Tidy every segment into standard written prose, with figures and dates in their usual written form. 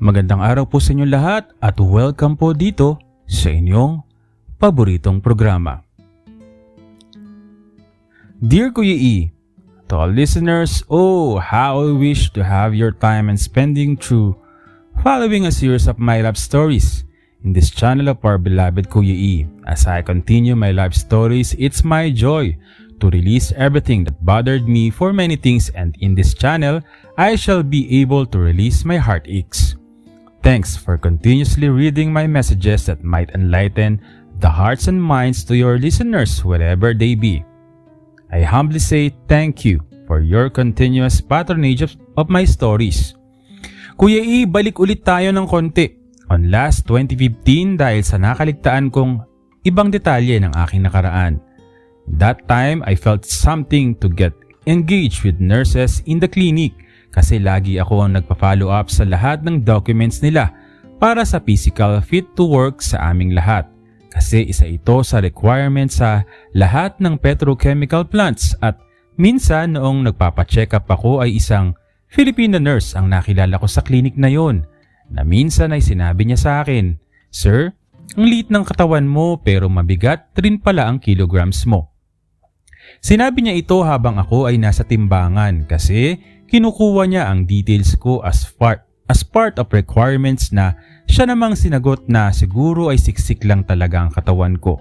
Magandang araw po sa inyo lahat at welcome po dito sa inyong paboritong programa. Dear Kuya E, to all listeners, how I wish to have your time and spending through following a series of my love stories in this channel of our beloved Kuya E. As I continue my love stories, it's my joy to release everything that bothered me for many things, and in this channel, I shall be able to release my heartaches. Thanks for continuously reading my messages that might enlighten the hearts and minds to your listeners wherever they be. I humbly say thank you for your continuous patronage of my stories. Kuya E, balik ulit tayo ng konti on last 2015 dahil sa nakaligtaan kong ibang detalye ng aking nakaraan. That time, I felt something to get engaged with nurses in the clinic kasi lagi ako ang nagpa-follow up sa lahat ng documents nila para sa physical fit to work sa aming lahat. Kasi isa ito sa requirements sa lahat ng petrochemical plants at minsan noong nagpapa-check up ako ay isang Filipino nurse ang nakilala ko sa clinic na yon na minsan ay sinabi niya sa akin, "Sir, ang liit ng katawan mo pero mabigat rin pala ang kilograms mo." Sinabi niya ito habang ako ay nasa timbangan kasi kinukuha niya ang details ko as part of requirements na siya namang sinagot na siguro ay siksik lang talaga ang katawan ko.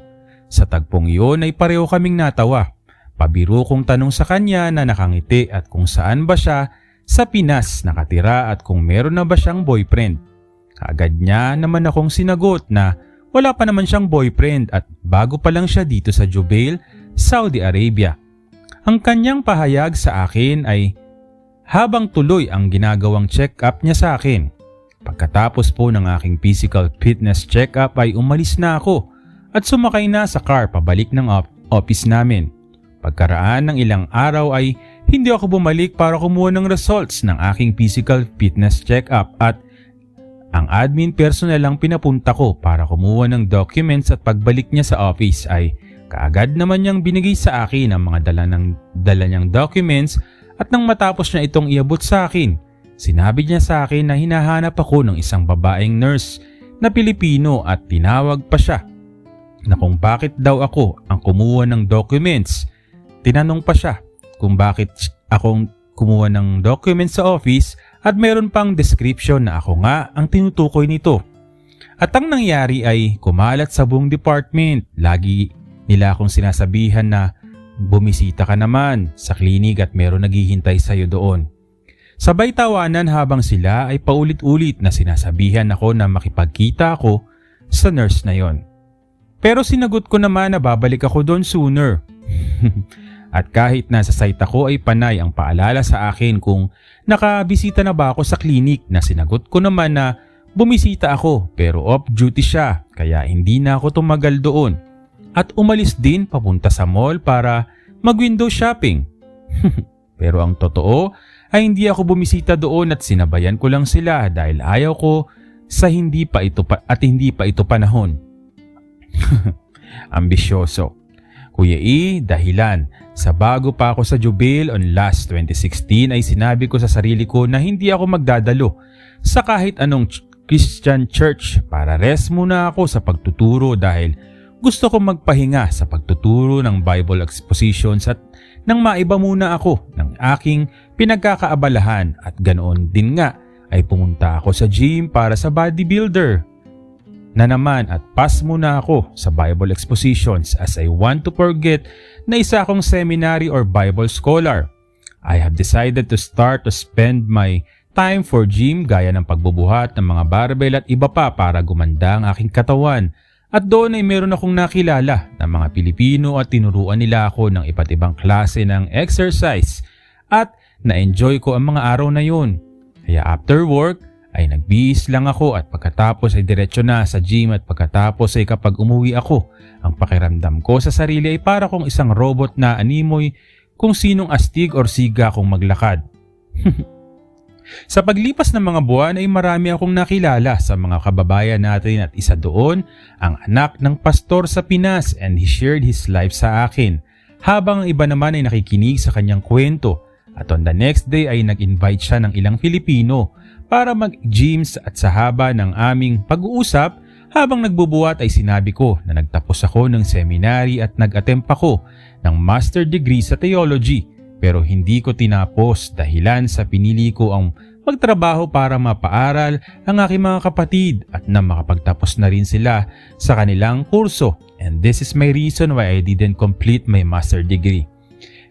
Sa tagpong iyon ay pareho kaming natawa. Pabiro kong tanong sa kanya na nakangiti at kung saan ba siya sa Pinas nakatira at kung meron na ba siyang boyfriend. Kaagad niya naman akong sinagot na wala pa naman siyang boyfriend at bago pa lang siya dito sa Jubail, Saudi Arabia. Ang kanyang pahayag sa akin ay habang tuloy ang ginagawang check-up niya sa akin. Pagkatapos po ng aking physical fitness check-up ay umalis na ako at sumakay na sa car pabalik ng office namin. Pagkaraan ng ilang araw ay hindi ako bumalik para kumuha ng results ng aking physical fitness check-up at ang admin personnel ang pinapunta ko para kumuha ng documents at pagbalik niya sa office ay kaagad naman niyang binigay sa akin ang mga dala niyang documents at nang matapos niya itong iabot sa akin, sinabi niya sa akin na hinahanap ako ng isang babaeng nurse na Pilipino at tinawag pa siya na kung bakit daw ako ang kumuha ng documents. Tinanong pa siya kung bakit akong kumuha ng documents sa office at meron pang description na ako nga ang tinutukoy nito. At ang nangyari ay kumalat sa buong department. Lagi nila akong sinasabihan na bumisita ka naman sa klinik at meron naghihintay sa iyo doon. Sabay tawanan habang sila ay paulit-ulit na sinasabihan ako na makipagkita ako sa nurse na yon. Pero sinagot ko naman na babalik ako doon sooner. At kahit nasa site ako ay panay ang paalala sa akin kung nakabisita na ba ako sa klinik na sinagot ko naman na bumisita ako pero off duty siya kaya hindi na ako tumagal doon. At umalis din papunta sa mall para mag-window shopping. Pero ang totoo ay hindi ako bumisita doon at sinabayan ko lang sila dahil ayaw ko sa hindi pa ito panahon. Ambisyoso. Kuya E, dahilan. Sa bago pa ako sa Jubail on last 2016 ay sinabi ko sa sarili ko na hindi ako magdadalo sa kahit anong Christian church para rest muna ako sa pagtuturo dahil gusto ko magpahinga sa pagtuturo ng Bible expositions at nang maiba muna ako ng aking pinagkakaabalahan at ganoon din nga ay pumunta ako sa gym para sa bodybuilder na naman at pass muna ako sa Bible expositions as I want to forget na isa akong seminary or Bible scholar. I have decided to start to spend my time for gym gaya ng pagbubuhat ng mga barbell at iba pa para gumanda ang aking katawan. At doon ay meron akong nakilala ng mga Pilipino at tinuruan nila ako ng iba't ibang klase ng exercise at na-enjoy ko ang mga araw na yun. Kaya after work ay nagbihis lang ako at pagkatapos ay diretso na sa gym at pagkatapos ay kapag umuwi ako, ang pakiramdam ko sa sarili ay para kong isang robot na animoy kung sinong astig or siga kong maglakad. Sa paglipas ng mga buwan ay marami akong nakilala sa mga kababayan natin at isa doon ang anak ng pastor sa Pinas and he shared his life sa akin habang ang iba naman ay nakikinig sa kanyang kwento at on the next day ay nag-invite siya ng ilang Filipino para mag-gyms at sa haba ng aming pag-uusap habang nagbubuhat ay sinabi ko na nagtapos ako ng seminary at nag-attempt ako ng master degree sa theology pero hindi ko tinapos dahilan sa pinili ko ang magtrabaho para mapaaral ang aking mga kapatid at na makapagtapos na rin sila sa kanilang kurso, and this is my reason why I didn't complete my master degree.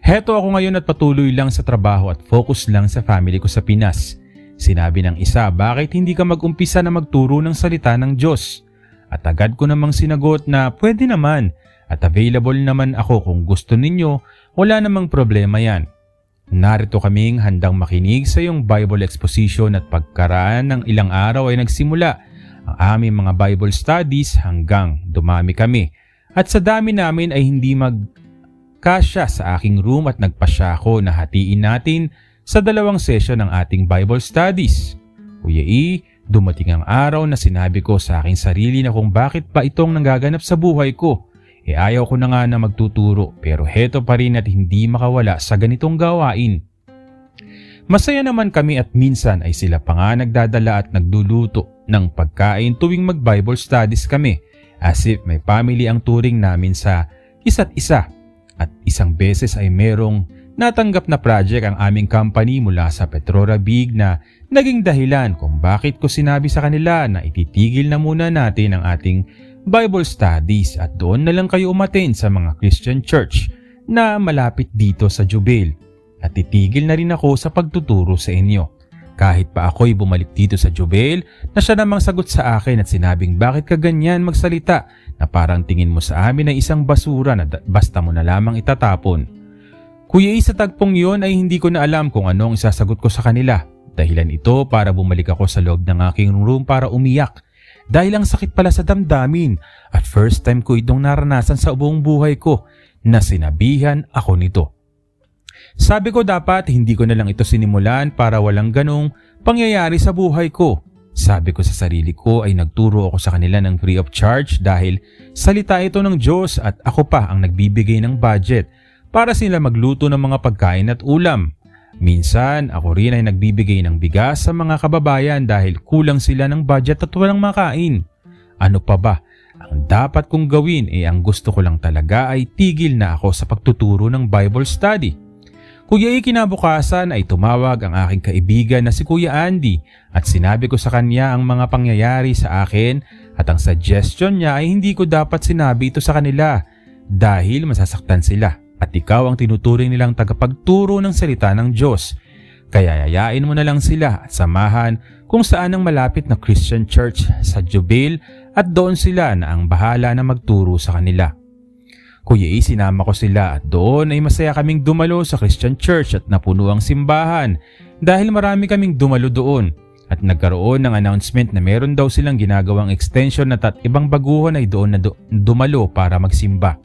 Heto ako ngayon at patuloy lang sa trabaho at focus lang sa family ko sa Pinas. Sinabi ng isa, bakit hindi ka mag-umpisa na magturo ng salita ng Diyos? At agad ko namang sinagot na pwede naman at available naman ako kung gusto ninyo, wala namang problema yan. Narito kaming handang makinig sa iyong Bible exposition at pagkaraan ng ilang araw ay nagsimula ang aming mga Bible studies hanggang dumami kami. At sa dami namin ay hindi magkasya sa aking room at nagpasya ako na hatiin natin sa 2 session ng ating Bible studies. Kuya E, dumating ang araw na sinabi ko sa aking sarili na kung bakit pa itong nanggaganap sa buhay ko. Ayaw ko na nga na magtuturo pero heto pa rin at hindi makawala sa ganitong gawain. Masaya naman kami at minsan ay sila pa nga nagdadala at nagluluto ng pagkain tuwing mag-Bible studies kami as if may family ang turing namin sa isa't isa. At isang beses ay merong natanggap na project ang aming company mula sa Petrora Big na naging dahilan kung bakit ko sinabi sa kanila na ititigil na muna natin ang ating Bible studies at doon na lang kayo umattend sa mga Christian church na malapit dito sa Jubail. At titigil na rin ako sa pagtuturo sa inyo. Kahit pa ako'y bumalik dito sa Jubail na siya namang sagot sa akin at sinabing bakit ka ganyan magsalita na parang tingin mo sa amin ay isang basura na basta mo na lamang itatapon. Kuya, sa tagpong yon ay hindi ko na alam kung anong isasagot ko sa kanila. Dahilan ito para bumalik ako sa loob ng aking room para umiyak. Dahil ang sakit pala sa damdamin at first time ko itong naranasan sa buong buhay ko na sinabihan ako nito. Sabi ko dapat hindi ko na lang ito sinimulan para walang ganong pangyayari sa buhay ko. Sabi ko sa sarili ko ay nagturo ako sa kanila ng free of charge dahil salita ito ng Diyos at ako pa ang nagbibigay ng budget para sila magluto ng mga pagkain at ulam. Minsan ako rin ay nagbibigay ng bigas sa mga kababayan dahil kulang sila ng budget at walang makain. Ano pa ba? Ang dapat kong gawin ang gusto ko lang talaga ay tigil na ako sa pagtuturo ng Bible study. Kuya, kinabukasan ay tumawag ang aking kaibigan na si Kuya Andy at sinabi ko sa kanya ang mga pangyayari sa akin at ang suggestion niya ay hindi ko dapat sinabi ito sa kanila dahil masasaktan sila. At ikaw ang tinuturing nilang tagapagturo ng salita ng Diyos. Kaya yayain mo na lang sila at samahan kung saan ang malapit na Christian church sa Jubail at doon sila na ang bahala na magturo sa kanila. Kuya, sinama ko sila at doon ay masaya kaming dumalo sa Christian church at napuno ang simbahan dahil marami kaming dumalo doon. At nagkaroon ng announcement na meron daw silang ginagawang extension at ibang baguhan ay doon na dumalo para magsimba.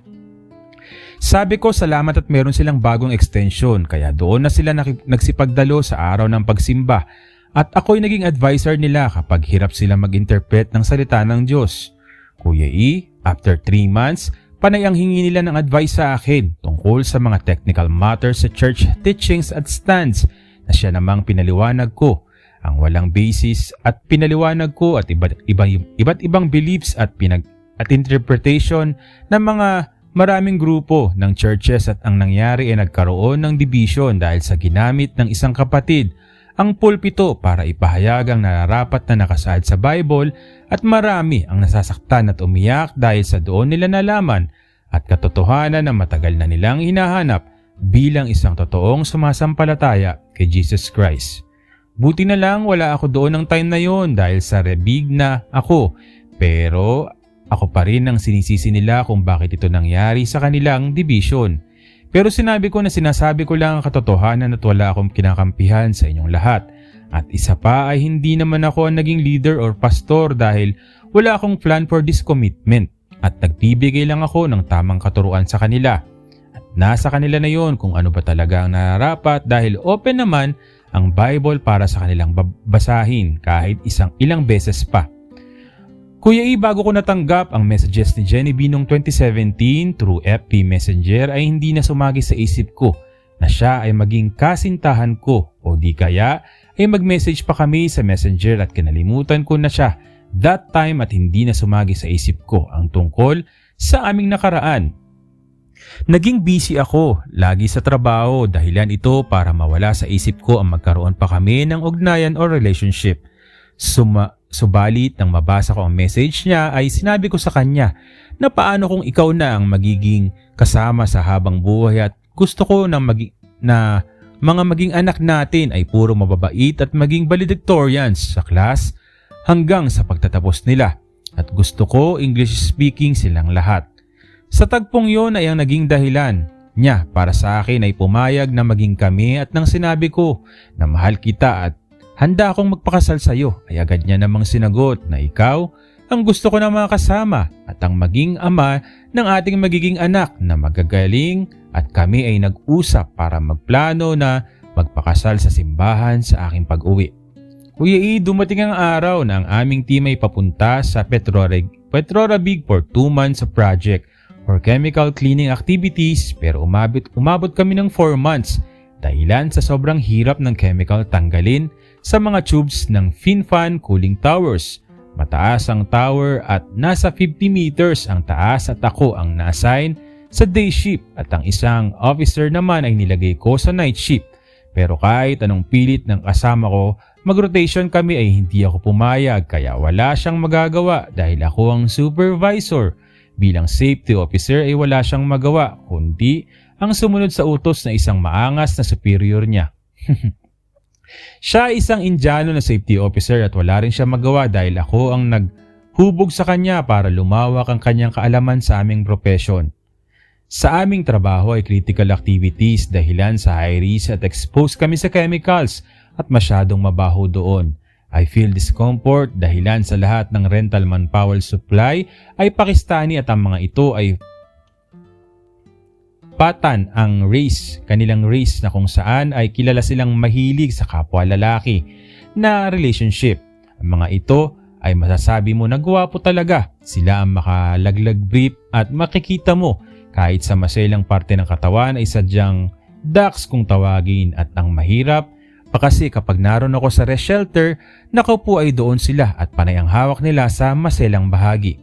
Sabi ko salamat at meron silang bagong extension kaya doon na sila nagsipagdalo sa araw ng pagsimba at ako'y naging advisor nila kapag hirap sila mag-interpret ng salita ng Diyos. Kuya E, after 3 months, panay ang hingi nila ng advice sa akin tungkol sa mga technical matters sa church teachings at stands na siya namang pinaliwanag ko ang walang basis at pinaliwanag ko at iba't ibang beliefs at interpretation ng mga maraming grupo ng churches at ang nangyari ay nagkaroon ng division dahil sa ginamit ng isang kapatid ang pulpito para ipahayag ang nararapat na nakasaad sa Bible at marami ang nasasaktan at umiyak dahil sa doon nila nalaman at katotohanan na matagal na nilang hinahanap bilang isang totoong sumasampalataya kay Jesus Christ. Buti na lang wala ako doon ng time na yon dahil sa rebig na ako pero ako pa rin ang sinisisi nila kung bakit ito nangyari sa kanilang division. Pero sinabi ko na sinasabi ko lang ang katotohanan at wala akong kinakampihan sa inyong lahat. At isa pa ay hindi naman ako ang naging leader or pastor dahil wala akong plan for this commitment. At nagbibigay lang ako ng tamang katuruan sa kanila. At nasa kanila na yon kung ano ba talaga ang nararapat dahil open naman ang Bible para sa kanilang basahin kahit ilang beses pa. Kuya E, bago ko natanggap ang messages ni Jenny B noong 2017 through FB Messenger ay hindi na sumagi sa isip ko na siya ay maging kasintahan ko o di kaya ay mag-message pa kami sa messenger at kinalimutan ko na siya that time at hindi na sumagi sa isip ko ang tungkol sa aming nakaraan. Naging busy ako lagi sa trabaho, dahilan ito para mawala sa isip ko ang magkaroon pa kami ng ugnayan o relationship. Subalit nang mabasa ko ang message niya ay sinabi ko sa kanya na paano kung ikaw na ang magiging kasama sa habang buhay at gusto ko na mga maging anak natin ay puro mababait at maging valedictorians sa class hanggang sa pagtatapos nila at gusto ko English speaking silang lahat. Sa tagpong yon ay ang naging dahilan niya para sa akin ay pumayag na maging kami at nang sinabi ko na mahal kita at handa akong magpakasal sa iyo ay agad niya namang sinagot na ikaw ang gusto ko na makasama at ang maging ama ng ating magiging anak na magagaling at kami ay nag-usap para magplano na magpakasal sa simbahan sa aking pag-uwi. Kuya E, dumating ang araw na ang aming team ay papunta sa Petrorabig for 2 months sa project for chemical cleaning activities pero umabot kami ng 4 months dahilan sa sobrang hirap ng chemical tanggalin sa mga tubes ng FinFan cooling towers. Mataas ang tower at nasa 50 meters ang taas at ako ang na-assign sa day shift at ang isang officer naman ay nilagay ko sa night shift. Pero kahit anong pilit ng kasama ko, mag-rotation kami ay hindi ako pumayag kaya wala siyang magagawa dahil ako ang supervisor. Bilang safety officer ay wala siyang magawa kundi ang sumunod sa utos na isang maangas na superior niya. Siya ay isang Indiano na safety officer at wala rin siya magawa dahil ako ang naghubog sa kanya para lumawak ang kanyang kaalaman sa aming profession. Sa aming trabaho ay critical activities dahilan sa high risk at exposed kami sa chemicals at masyadong mabaho doon. I feel discomfort dahilan sa lahat ng rental manpower supply ay Pakistani at ang mga ito ay Patan ang race, kanilang race na kung saan ay kilala silang mahilig sa kapwa lalaki na relationship. Ang mga ito ay masasabi mo na gwapo talaga. Sila ang makalaglag brief at makikita mo kahit sa maselang parte ng katawan ay sadyang ducks kung tawagin at ang mahirap pa kasi kapag naroon ako sa rest shelter, nakaupo ay doon sila at panay ang hawak nila sa maselang bahagi.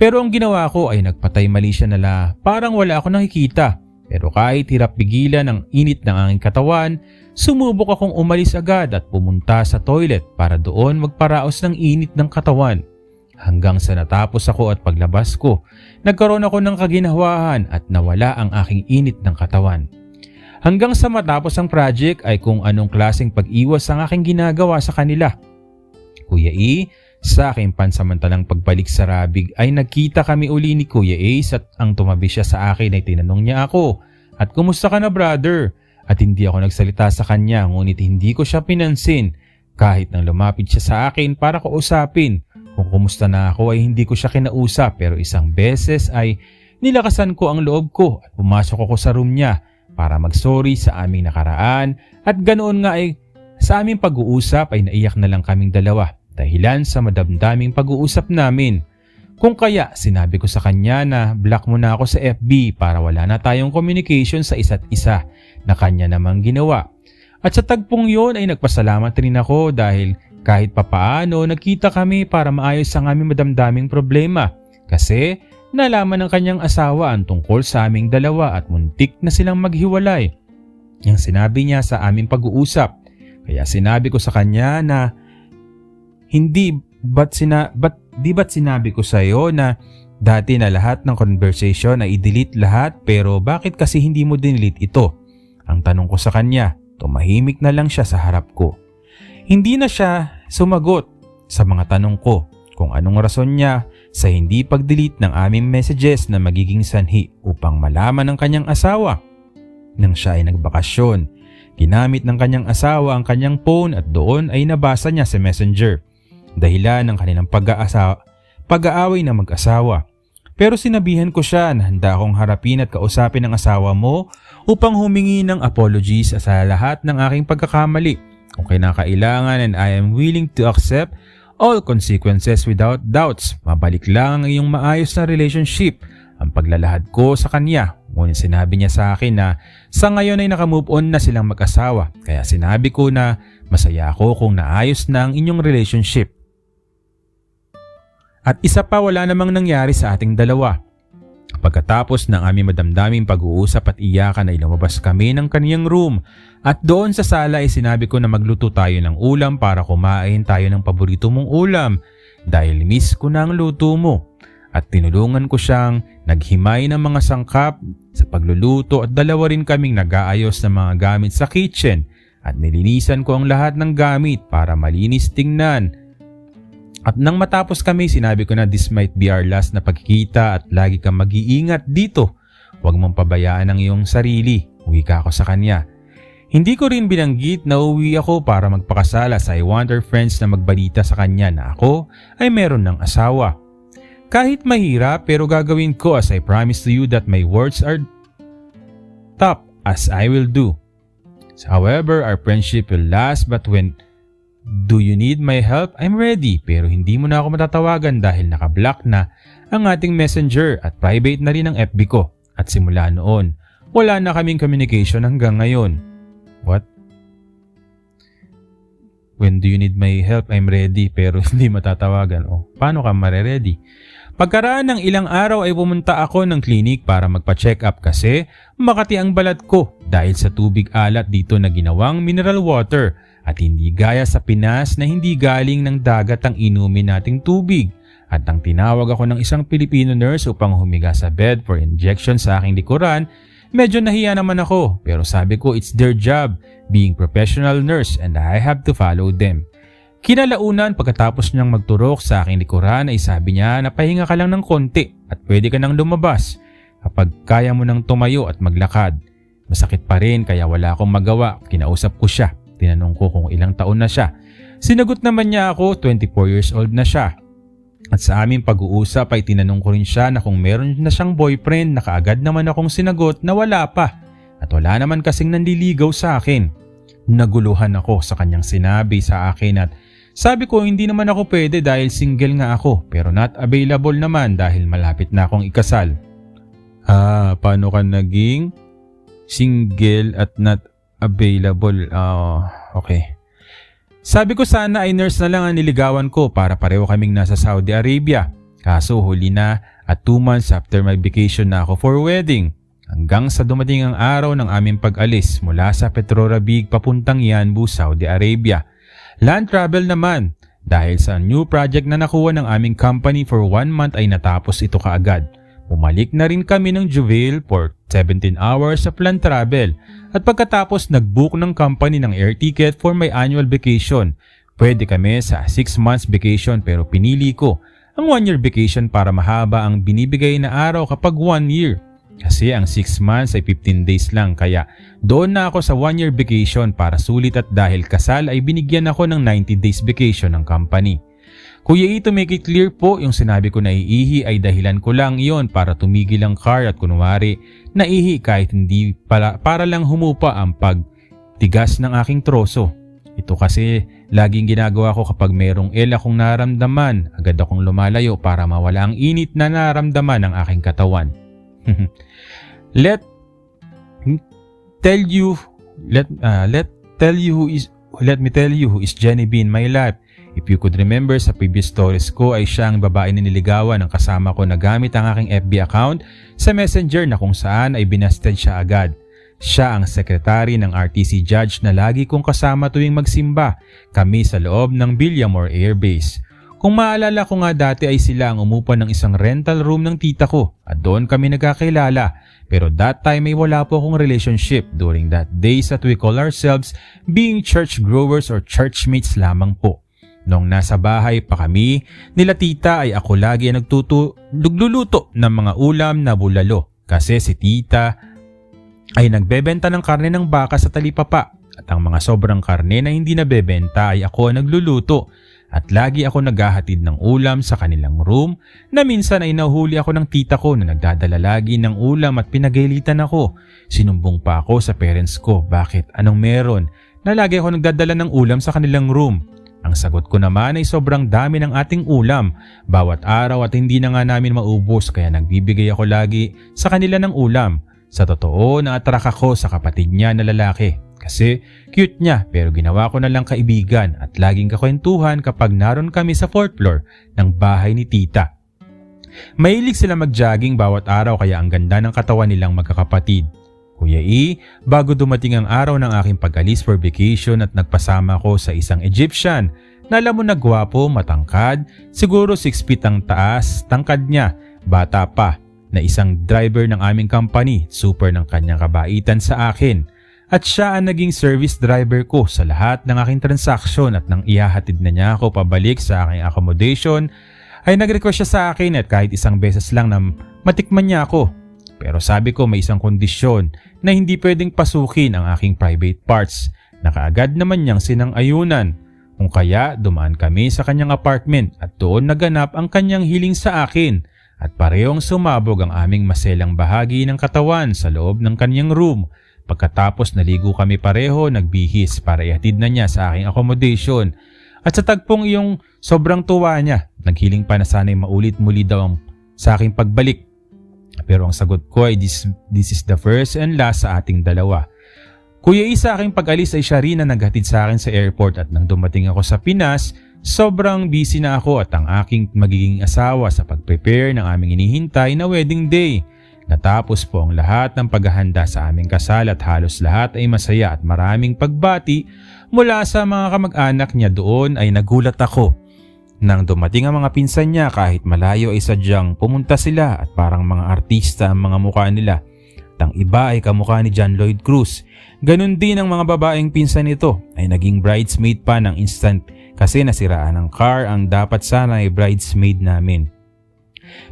Pero ang ginawa ko ay nagpatay mali siya nala parang wala ako nakikita. Pero kahit hirap pigilan ang init ng aking katawan, sumubok akong umalis agad at pumunta sa toilet para doon magparaos ng init ng katawan. Hanggang sa natapos ako at paglabas ko, nagkaroon ako ng kaginhawahan at nawala ang aking init ng katawan. Hanggang sa matapos ang project ay kung anong klaseng pag-iwas ang aking ginagawa sa kanila. Kuya E, sa aking pansamantalang pagbalik sa Rabig ay nagkita kami uli ni Kuya Ace at ang tumabi siya sa akin ay tinanong niya ako, "At kumusta ka na brother?" At hindi ako nagsalita sa kanya ngunit hindi ko siya pinansin kahit nang lumapit siya sa akin para kausapin. Kung kumusta na ako ay hindi ko siya kinausap pero isang beses ay nilakasan ko ang loob ko at pumasok ako sa room niya para mag-sorry sa aming nakaraan at ganoon nga ay sa aming pag-uusap ay naiyak na lang kaming dalawa dahilan sa madamdaming pag-uusap namin. Kung kaya sinabi ko sa kanya na block mo na ako sa FB para wala na tayong communication sa isa't isa na kanya namang ginawa. At sa tagpong yon ay nagpasalamat rin ako dahil kahit papaano nagkita kami para maayos ang aming madamdaming problema kasi nalaman ng kanyang asawa ang tungkol sa aming dalawa at muntik na silang maghiwalay. Yang sinabi niya sa aming pag-uusap. Kaya sinabi ko sa kanya na ba't sinabi ko sa iyo na dati na lahat ng conversation ay i-delete lahat pero bakit kasi hindi mo dinelete ito? Ang tanong ko sa kanya, tumahimik na lang siya sa harap ko. Hindi na siya sumagot sa mga tanong ko kung anong rason niya sa hindi pag-delete ng aming messages na magiging sanhi upang malaman ng kanyang asawa. Nang siya ay nagbakasyon, ginamit ng kanyang asawa ang kanyang phone at doon ay nabasa niya sa messenger. Dahilan ng kanilang pag-aaway ng mag-asawa. Pero sinabihan ko siya na handa akong harapin at kausapin ang asawa mo upang humingi ng apologies sa lahat ng aking pagkakamali. Kung kinakailangan and I am willing to accept all consequences without doubts. Mabalik lang ang iyong maayos na relationship. Ang paglalahad ko sa kanya, Ngunit sinabi niya sa akin na sa ngayon ay nakamove on na silang mag-asawa, kaya sinabi ko na masaya ako kung naayos na ang inyong relationship. At isa pa, wala namang nangyari sa ating dalawa. Pagkatapos ng aming madamdaming pag-uusap at iyakan ay lumabas kami ng kaniyang room at doon sa sala ay sinabi ko na magluto tayo ng ulam para kumain tayo ng paborito mong ulam dahil miss ko na ang luto mo. At tinulungan ko siyang naghimay ng mga sangkap sa pagluluto at dalawa rin kaming nag-aayos ng mga gamit sa kitchen at nilinisan ko ang lahat ng gamit para malinis tingnan. At nang matapos kami, sinabi ko na this might be our last na pagkikita at lagi kang mag-iingat dito. Huwag mong pabayaan ang iyong sarili. Uwi ka ako sa kanya. Hindi ko rin binanggit na uwi ako para magpakasal as I want our friends na magbalita sa kanya na ako ay meron ng asawa. Kahit mahirap pero gagawin ko as I promise to you that my words are top as I will do. However, our friendship will last but when do you need my help? I'm ready. Pero hindi mo na ako matatawagan dahil naka-block na ang ating messenger at private na rin ang FB ko. At simula noon, wala na kaming communication hanggang ngayon. What? When do you need my help? I'm ready pero hindi matatawagan. Oh, paano ka mare-ready? Pagkaraan ng ilang araw ay pumunta ako ng clinic para magpa-check up kasi makati ang balat ko dahil sa tubig alat dito na ginawang mineral water. At hindi gaya sa Pinas na hindi galing ng dagat ang inumin nating tubig. At nang tinawag ako ng isang Filipino nurse upang humiga sa bed for injection sa aking likuran, medyo nahiya naman ako. Pero sabi ko it's their job being professional nurse and I have to follow them. Kinalaunan pagkatapos niyang magturok sa aking likuran ay sabi niya na pahinga ka lang ng konti at pwede ka nang lumabas kapag kaya mo nang tumayo at maglakad. Masakit pa rin kaya wala akong magawa. Kinausap ko siya. Tinanong ko kung ilang taon na siya. Sinagot naman niya ako 24 years old na siya. At sa aming pag-uusap ay tinanong ko rin siya na kung meron na siyang boyfriend na kaagad naman akong sinagot na wala pa. At wala naman kasing nandiligaw sa akin. Naguluhan ako sa kanyang sinabi sa akin at sabi ko hindi naman ako pwede dahil single nga ako pero not available naman dahil malapit na akong ikasal. Paano ka naging single at not available? Okay. Sabi ko sana ay nurse na lang ang niligawan ko para pareho kaming nasa Saudi Arabia. Kaso huli na at 2 months after my vacation na ako for wedding. Hanggang sa dumating ang araw ng aming pag-alis mula sa Petrorabig papuntang Yanbu, Saudi Arabia. Land travel naman dahil sa new project na nakuha ng aming company for 1 month ay natapos ito kaagad. Bumalik na rin kami ng Juvail for 17 hours of land travel at pagkatapos nag-book ng company ng air ticket for my annual vacation. Pwede kami sa 6 months vacation pero pinili ko ang 1 year vacation para mahaba ang binibigay na araw kapag 1 year. Kasi ang 6 months ay 15 days lang kaya doon na ako sa 1 year vacation para sulit at dahil kasal ay binigyan ako ng 90 days vacation ng company. Kuya Ito, make it clear po yung sinabi ko na iihi ay dahilan ko lang iyon para tumigil ang car at kunwari naihi kahit hindi para lang humupa ang pagtigas ng aking troso. Ito kasi laging ginagawa ko kapag merong akong naramdaman, agad akong lumalayo para mawala ang init na naramdaman ng aking katawan. Let me tell you who is Jenny B in my life. If you could remember sa previous stories ko ay siya ang babae na niligawan ng kasama ko na gamit ang aking FB account sa Messenger na kung saan ay binasted siya agad. Siya ang sekretary ng RTC judge na lagi kong kasama tuwing magsimba kami sa loob ng Villamor Air Base. Kung maalala ko nga dati ay sila ang umupa ng isang rental room ng tita ko at doon kami nagkakilala. Pero that time ay wala po akong relationship during that days that we call ourselves being church growers or churchmates lamang po. Noong nasa bahay pa kami, nila tita ay ako lagi ang nagluluto ng mga ulam na bulalo kasi si tita ay nagbebenta ng karne ng baka sa talipapa at ang mga sobrang karne na hindi nabebenta ay ako ang nagluluto at lagi ako naghahatid ng ulam sa kanilang room na minsan ay nahuli ako ng tita ko na nagdadala lagi ng ulam at pinagalitan ako. Sinumbong pa ako sa parents ko bakit anong meron na lagi ako nagdadala ng ulam sa kanilang room. Ang sagot ko naman ay sobrang dami ng ating ulam bawat araw at hindi na nga namin maubos kaya nagbibigay ako lagi sa kanila ng ulam. Sa totoo, na-attract ako sa kapatid niya na lalaki kasi cute niya pero ginawa ko na lang kaibigan at laging kakwentuhan kapag naroon kami sa 4th floor ng bahay ni tita. Mahilig sila mag-jogging bawat araw kaya ang ganda ng katawan nilang magkakapatid. Kuya E, bago dumating ang araw ng aking pag-alis for vacation at nagpasama ko sa isang Egyptian na alam mo na gwapo, matangkad, siguro 6 feet ang taas, tangkad niya, bata pa, na isang driver ng aming company, super ng kanyang kabaitan sa akin. At siya ang naging service driver ko sa lahat ng aking transaksyon at nang ihahatid na niya ako pabalik sa aking accommodation, ay nag-request siya sa akin at kahit isang beses lang na matikman niya ako. Pero sabi ko may isang kondisyon na hindi pwedeng pasukin ang aking private parts na kaagad naman niyang sinang-ayunan. Kung kaya dumaan kami sa kanyang apartment at doon naganap ang kanyang hiling sa akin at parehong sumabog ang aming maselang bahagi ng katawan sa loob ng kanyang room. Pagkatapos naligo kami pareho, nagbihis para ihatid na niya sa aking accommodation. At sa tagpong iyong sobrang tuwa niya, naghiling pa na sana'y maulit muli daw sa aking pagbalik. Pero ang sagot ko ay this is the first and last sa ating dalawa. Kuya E, sa aking pag-alis ay siya rin na naghatid sa akin sa airport at nang dumating ako sa Pinas, sobrang busy na ako at ang aking magiging asawa sa pag-prepare ng aming inihintay na wedding day. Natapos po ang lahat ng paghahanda sa aming kasal at halos lahat ay masaya at maraming pagbati mula sa mga kamag-anak niya. Doon ay nagulat ako. Nang dumating ang mga pinsan niya kahit malayo ay sadyang pumunta sila at parang mga artista ang mga mukha nila. At ang iba ay kamukha ni John Lloyd Cruz. Ganon din ang mga babaeng pinsan nito ay naging bridesmaid pa ng instant kasi nasiraan ng car ang dapat sana ay bridesmaid namin.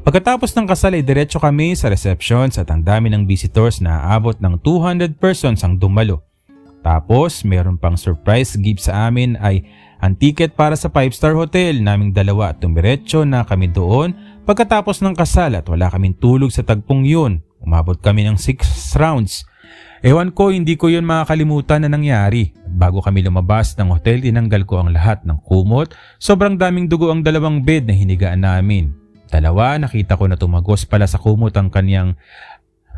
Pagkatapos ng kasal ay diretso kami sa receptions at ang dami ng visitors na aabot ng 200 persons ang dumalo. Tapos meron pang surprise gift sa amin ay ang ticket para sa 5-star hotel naming dalawa at tumiretso na kami doon pagkatapos ng kasal at wala kaming tulog sa tagpong yun. Umabot kami ng 6 rounds. Ewan ko, hindi ko yun makakalimutan na nangyari. Bago kami lumabas ng hotel, tinanggal ko ang lahat ng kumot. Sobrang daming dugo ang dalawang bed na hinigaan namin. Dalawa, nakita ko na tumagos pala sa kumot ang kanyang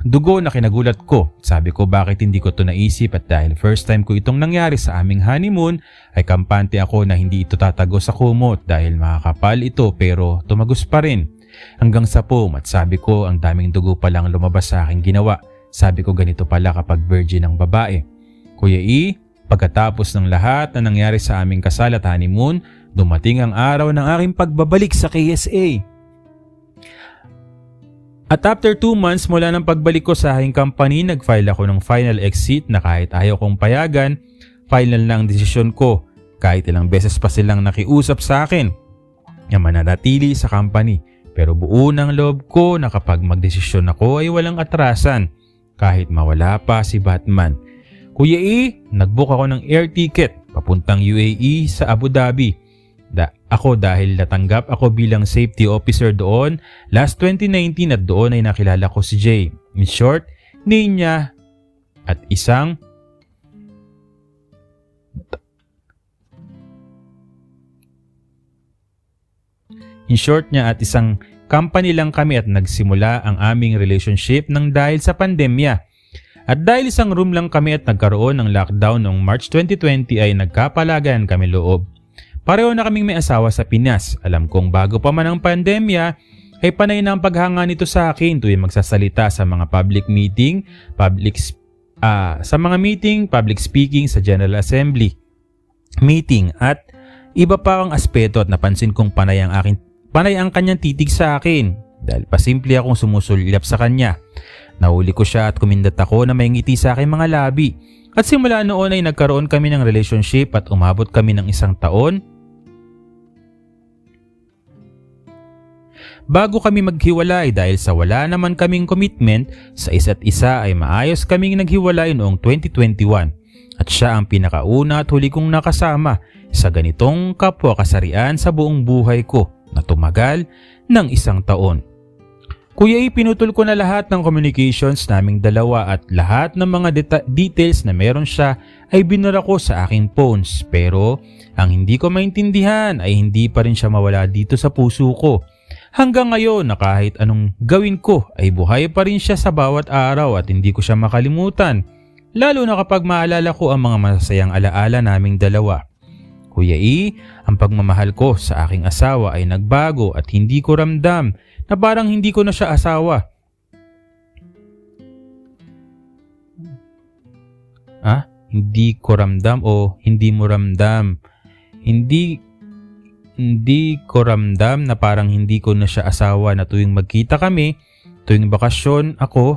dugo na kinagulat ko. Sabi ko bakit hindi ko to naisip at dahil first time ko itong nangyari sa aming honeymoon, ay kampante ako na hindi ito tatagos sa kumot dahil makakapal ito pero tumagos pa rin. Hanggang sa at sabi ko ang daming dugo palang lumabas sa aking ginawa. Sabi ko ganito pala kapag virgin ang babae. Kuya E, pagkatapos ng lahat na nangyari sa aming kasal at honeymoon, dumating ang araw ng aking pagbabalik sa KSA. At after 2 months mula ng pagbalik ko sa aking company, nag-file ako ng final exit na kahit ayaw kong payagan, final na ang desisyon ko. Kahit ilang beses pa silang nakiusap sa akin na mananatili sa company. Pero buo ng loob ko na kapag magdesisyon ako ay walang atrasan. Kahit mawala pa si Batman. Kuya E, nagbook ako ng air ticket papuntang UAE sa Abu Dhabi. Ako dahil natanggap ako bilang safety officer doon last 2019 at doon ay nakilala ko si Jay. In short, niya at isang company lang kami at nagsimula ang aming relationship nang dahil sa pandemya. At dahil isang room lang kami at nagkaroon ng lockdown noong March 2020 ay nagkapalagan kami loob. Pareho na kaming may asawa sa Pinas. Alam kong bago pa man ang pandemya ay panay na ang paghanga nito sa akin tuwing magsasalita sa mga public meeting, public speaking sa General Assembly meeting at iba pa ang aspeto at napansin kong panay ang kanyang titig sa akin dahil pasimple akong sumusulyap sa kanya. Nahuli ko siya at kumindat ako na may ngiti sa aking mga labi. At simula noon ay nagkaroon kami ng relationship at umabot kami ng 1 taon. Bago kami maghiwalay dahil sa wala naman kaming commitment sa isa't isa ay maayos kaming naghiwalay noong 2021. At siya ang pinakauna at huli kong nakasama sa ganitong kapwa-kasarian sa buong buhay ko na tumagal ng 1 taon. Kuya, pinutol ko na lahat ng communications naming dalawa at lahat ng mga details na meron siya ay binura ko sa aking phones. Pero ang hindi ko maintindihan ay hindi pa rin siya mawala dito sa puso ko. Hanggang ngayon na kahit anong gawin ko ay buhay pa rin siya sa bawat araw at hindi ko siya makalimutan. Lalo na kapag maalala ko ang mga masasayang alaala naming dalawa. Kuya E, ang pagmamahal ko sa aking asawa ay nagbago at hindi ko ramdam na parang hindi ko na siya asawa. Hindi ko ramdam o hindi mo ramdam? Hindi ko ramdam na parang hindi ko na siya asawa na tuwing magkita kami, tuwing bakasyon ako,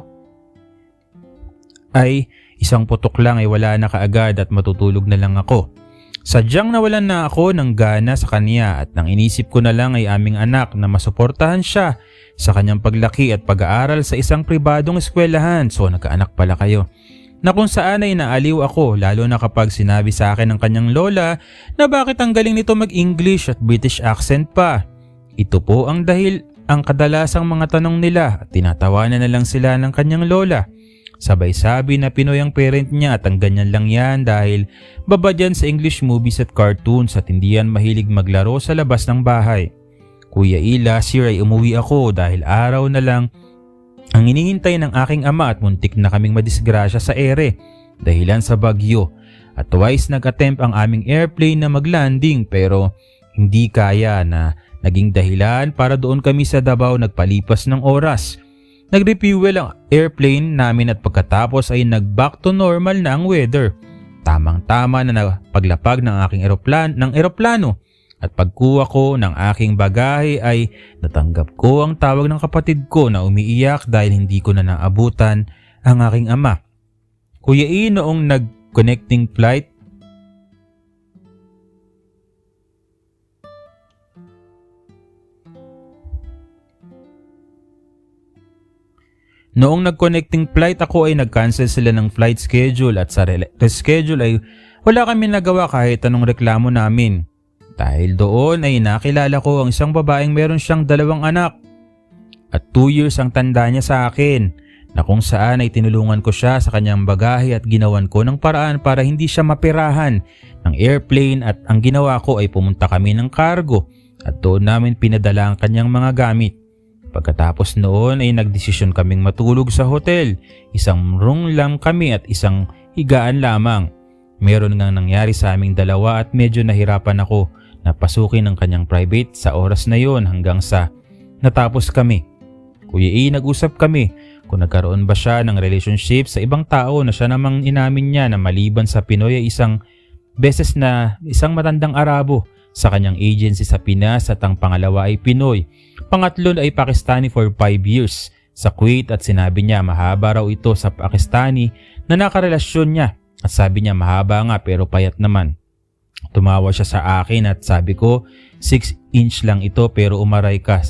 ay isang putok lang ay wala na kaagad at matutulog na lang ako. Sadyang nawalan na ako ng gana sa kanya at nang inisip ko na lang ay aming anak na masuportahan siya sa kanyang paglaki at pag-aaral sa isang pribadong eskwelahan. So nagkaanak pala kayo. Na kung saan ay naaliw ako lalo na kapag sinabi sa akin ng kanyang lola na bakit ang galing nito mag-English at British accent pa. Ito po ang dahil ang kadalasang mga tanong nila at tinatawanan na lang sila ng kanyang lola. Sabay sabi na Pinoy ang parent niya at ang ganyan lang yan dahil babad yan sa English movies at cartoons at hindi yan mahilig maglaro sa labas ng bahay. Kuya E, last year ay umuwi ako dahil araw na lang ang inihintay ng aking ama at muntik na kaming madisgrasya sa ere dahilan sa bagyo at twice nag-attempt ang aming airplane na maglanding pero hindi kaya na naging dahilan para doon kami sa Davao nagpalipas ng oras. Nag-refuel ang airplane namin at pagkatapos ay nag-back to normal na ang weather. Tamang-tama na paglapag ng aking eroplano. At pagkuha ko ng aking bagahe ay natanggap ko ang tawag ng kapatid ko na umiiyak dahil hindi ko na naabutan ang aking ama. Kuya E, noong nag-connecting flight, ako ay nag-cancel sila ng flight schedule at sa reschedule ay wala kami nagawa kahit anong reklamo namin. Dahil doon ay nakilala ko ang isang babaeng meron siyang 2 anak at 2 years ang tanda niya sa akin na kung saan ay tinulungan ko siya sa kanyang bagahe at ginawan ko ng paraan para hindi siya mapirahan ng airplane at ang ginawa ko ay pumunta kami ng cargo at doon namin pinadala ang kanyang mga gamit. Pagkatapos noon ay nagdesisyon kaming matulog sa hotel, isang room lang kami at isang higaan lamang. Meron ngang nangyari sa aming dalawa at medyo nahirapan ako na pasukin ang kanyang private sa oras na yon hanggang sa natapos kami. Kuya E, nag-usap kami kung nagkaroon ba siya ng relationship sa ibang tao na siya namang inamin niya na maliban sa Pinoy ay isang matandang Arabo sa kanyang agency sa Pinas at ang pangalawa ay Pinoy. Pangatlo ay Pakistani for 5 years sa Kuwait at sinabi niya mahaba raw ito sa Pakistani na nakarelasyon niya at sabi niya mahaba nga pero payat naman. Tumawa siya sa akin at sabi ko 6 inch lang ito pero umaray ka.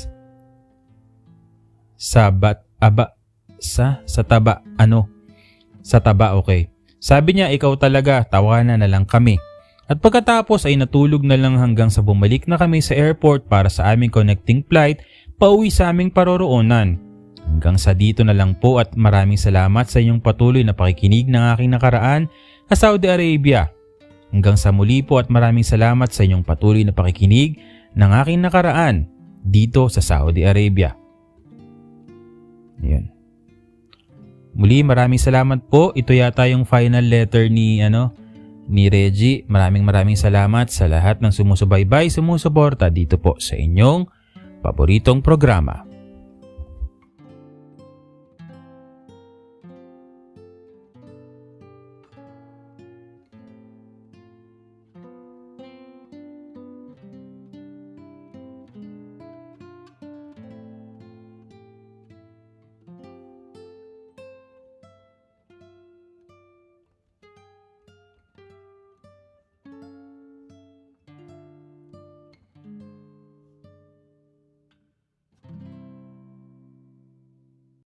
Sa taba, okay. Sabi niya ikaw talaga, tawanan na lang kami. At pagkatapos ay natulog na lang hanggang sa bumalik na kami sa airport para sa aming connecting flight pauwi sa aming paroroonan. Hanggang sa dito na lang po at maraming salamat sa inyong patuloy na pakikinig ng aking nakaraan sa Saudi Arabia. Hanggang sa muli po at maraming salamat sa inyong patuloy na pakikinig ng aking nakaraan dito sa Saudi Arabia. Yan. Muli maraming salamat po. Ito yata yung final letter ni Reggie. Maraming salamat sa lahat ng sumusubaybay, sumusuporta dito po sa inyong paboritong programa.